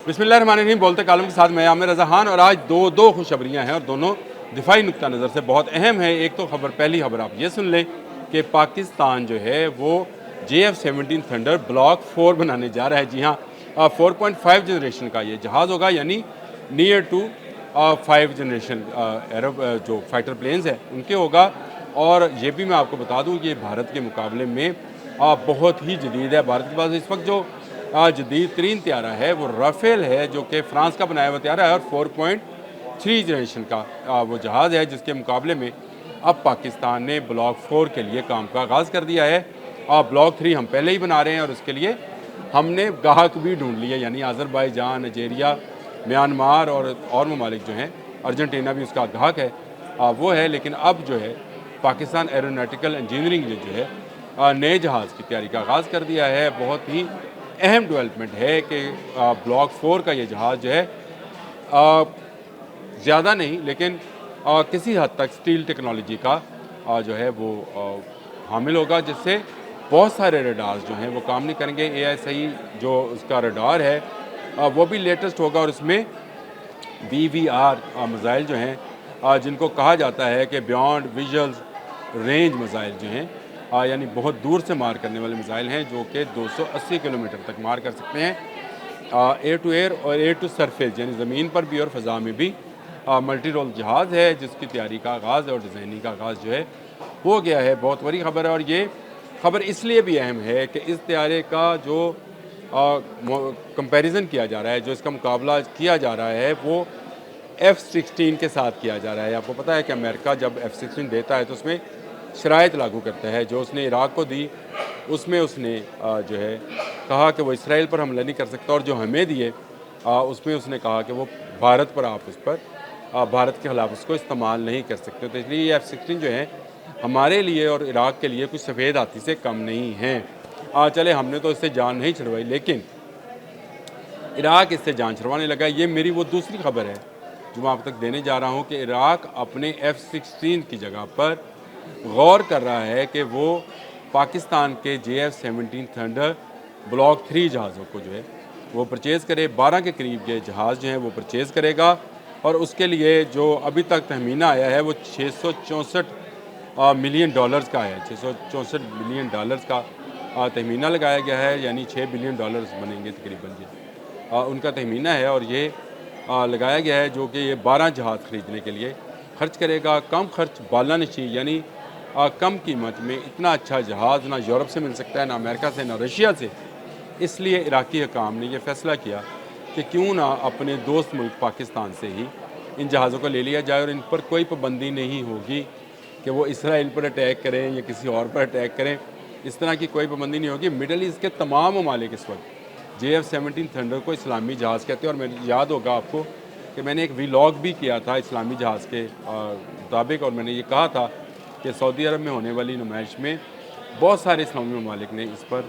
बिस्मिल्लाहिर्रहमानिर्रहीम। बोलते कालम के साथ मैं आमिर रज़ा खान और आज दो खुशखबरियाँ हैं और दोनों दिफाई नुक्ता नज़र से बहुत अहम है। एक तो पहली खबर आप ये सुन लें कि पाकिस्तान जो है वो JF-17 थंडर ब्लॉक 4 बनाने जा रहा है। जी हाँ, 4.5 जनरेशन का ये जहाज़ होगा, यानी नियर टू 5 जनरेशन अरब जो फाइटर प्लेन्स हैं उनके होगा। और ये भी मैं आपको बता दूँ कि भारत के मुकाबले में बहुत ही जदीद है। भारत के पास इस वक्त जो जदीद तरीन त्यारा है वो राफेल है, जो कि फ्रांस का बनाया हुआ त्यारा है और 4.3 जनरेशन का वो जहाज़ है, जिसके मुकाबले में अब पाकिस्तान ने ब्लॉक 4 के लिए काम का आगाज़ कर दिया है। ब्लॉक 3 हम पहले ही बना रहे हैं और उसके लिए हमने गाहक भी ढूंढ लिया, यानी अज़रबैजान, नाइजेरिया, म्यांमार और ममालिक जो हैं, अर्जेंटीना भी उसका गाहक है, वो है। लेकिन अब जो है पाकिस्तान एरोनॉटिकल इंजीनियरिंग ने जो है नए जहाज़ की तैयारी का आगाज़ कर दिया है। बहुत ही अहम डेवलपमेंट है कि ब्लॉक 4 का ये जहाज़ जो है ज़्यादा नहीं लेकिन किसी हद तक स्टील टेक्नोलॉजी का जो है वो हामिल होगा, जिससे बहुत सारे रडार्स जो हैं वो काम नहीं करेंगे। AISI जो उसका रडार है वो भी लेटेस्ट होगा और इसमें BVR मिज़ाइल जो हैं जिनको कहा जाता है कि बियॉन्ड विजुअल रेंज मिज़ाइल जो हैं, यानी बहुत दूर से मार करने वाले मिज़ाइल हैं जो कि 280 किलोमीटर तक मार कर सकते हैं। एयर टू एयर और एयर टू सरफेस, यानी ज़मीन पर भी और फ़ज़ा में भी मल्टी रोल जहाज़ है, जिसकी तैयारी का आगाज़ और डिज़ाइनिंग का आगाज़ जो है हो गया है। बहुत बड़ी खबर है और ये खबर इसलिए भी अहम है कि इस तैयारे का जो कंपैरिजन किया जा रहा है, जो इसका मुकाबला किया जा रहा है, वो F-16 के साथ किया जा रहा है। आपको पता है कि अमेरिका जब F-16 देता है तो उसमें शराइत लागू करता है। जो उसने इराक़ को दी उसमें उसने जो है कहा कि वो इसराइल पर हमला नहीं कर सकता, और जो हमें दिए उसमें उसने कहा कि वो भारत पर आप उस पर भारत के ख़िलाफ़ उसको इस्तेमाल नहीं कर सकते। तो इसलिए ये F-16 जो है हमारे लिए और इराक़ के लिए कुछ सफ़ेद हाथी से कम नहीं हैं। चले हमने तो इससे जान नहीं छुड़वाई, लेकिन इराक़ इससे जान छुड़वाने लगा। ये मेरी वो दूसरी खबर है जो मैं आप तक देने जा रहा हूँ कि इराक़ अपने F-16 की जगह पर गौर कर रहा है कि वो पाकिस्तान के JF-17 थंडर ब्लॉक 3 जहाज़ों को जो है वो परचेज़ करे। 12 के करीब ये जहाज़ जो हैं वो परचेज़ करेगा और उसके लिए जो अभी तक तहमीना आया है वो $664 मिलियन का है। $664 मिलियन का तहमीना लगाया गया है, यानी $6 बिलियन बनेंगे तकरीबन ये उनका तहमीना है। और ये लगाया गया है जो कि ये 12 जहाज़ ख़रीदने के लिए खर्च करेगा। कम खर्च बालानशी, यानी कम कीमत में इतना अच्छा जहाज़ ना यूरोप से मिल सकता है, ना अमेरिका से, ना रशिया से। इसलिए इराक़ी हुकाम ने यह फ़ैसला किया कि क्यों ना अपने दोस्त मुल्क पाकिस्तान से ही इन जहाज़ों को ले लिया जाए और इन पर कोई पाबंदी नहीं होगी कि वो इसराइल पर अटैक करें या किसी और पर अटैक करें। इस तरह की कोई पाबंदी नहीं होगी। मिडल ईस्ट के तमाम ममालिक इस वक्त JF-17 थंडर को इस्लामी जहाज़ कहते हैं। और मैं याद होगा आपको कि मैंने एक व्लॉग भी किया था इस्लामी जहाज़ के मुताबिक, और मैंने ये कहा था कि सऊदी अरब में होने वाली नुमाइश में बहुत सारे इस्लामी ममालिक ने इस पर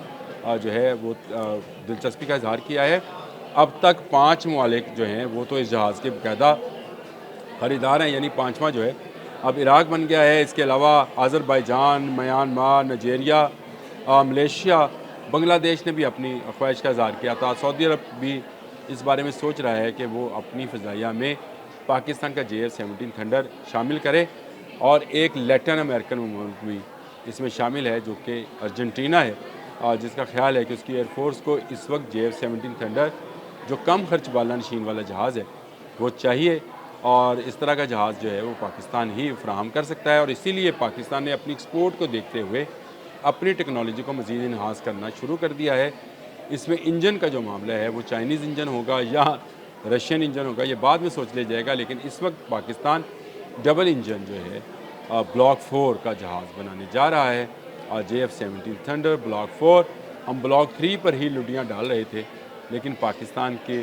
जो है वो दिलचस्पी का इजहार किया है। अब तक 5 ममालिक जो हैं वो तो इस जहाज़ के बाकायदा ख़रीदार हैं, यानी 5वां जो है अब इराक़ बन गया है। इसके अलावा Azerbaijan, Myanmar, Nigeria, Malaysia, Bangladesh ने भी अपनी ख्वाहिश का इजहार किया था। सऊदी अरब भी इस बारे में सोच रहा है कि वो अपनी फ़िज़ाइया में पाकिस्तान का JF-17 थंडर शामिल करे। और एक लैटिन अमेरिकन मुल्क भी इसमें शामिल है जो कि अर्जेंटीना है, जिसका ख्याल है कि उसकी एयरफोर्स को इस वक्त JF-17 थंडर जो कम खर्च बालानशीन वाला जहाज़ है वो चाहिए, और इस तरह का जहाज़ जो है वो पाकिस्तान ही फ़राहम कर सकता है। और इसीलिए पाकिस्तान ने अपनी एक्सपोर्ट को देखते हुए अपनी टेक्नोलॉजी को मज़ीद इन्हांस करना शुरू कर दिया है। इसमें इंजन का जो मामला है वो चाइनीज़ इंजन होगा या रशियन इंजन होगा, ये बाद में सोच लिया जाएगा। लेकिन इस वक्त पाकिस्तान डबल इंजन जो है ब्लॉक 4 का जहाज़ बनाने जा रहा है। JF-17 thunder block 4। हम ब्लॉक 3 पर ही लुटियाँ डाल रहे थे, लेकिन पाकिस्तान के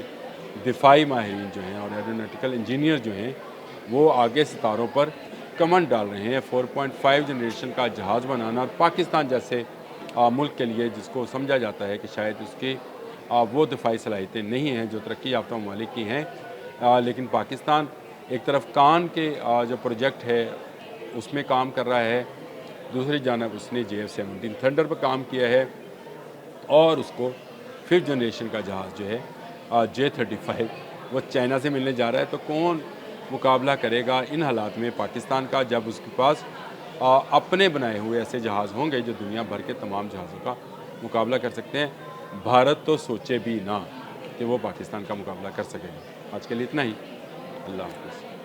दिफाई माहिरीन जो हैं और एरोनॉटिकल इंजीनियर जो हैं वो आगे सितारों पर कमेंट डाल रहे हैं। 4.5 जनरेशन का जहाज़ बनाना पाकिस्तान जैसे मुल्क के लिए, जिसको समझा जाता है कि शायद उसकी वो दिफाई सलाहियतें नहीं हैं जो तरक्की याफ्ता ममालिक की हैं, लेकिन पाकिस्तान एक तरफ कान के जो प्रोजेक्ट है उसमें काम कर रहा है, दूसरी जानब उसने JF-17 थंडर पर काम किया है और उसको 5th जनरेशन का जहाज़ जो है J-35 वो चाइना से मिलने जा रहा है, तो कौन मुकाबला करेगा इन हालात में पाकिस्तान का, जब उसके पास अपने बनाए हुए ऐसे जहाज़ होंगे जो दुनिया भर के तमाम जहाज़ों का मुकाबला कर सकते हैं। भारत तो सोचे भी ना कि वो पाकिस्तान का मुकाबला कर सकेगा। आज के लिए इतना ही। अल्लाह हाफ़िज़।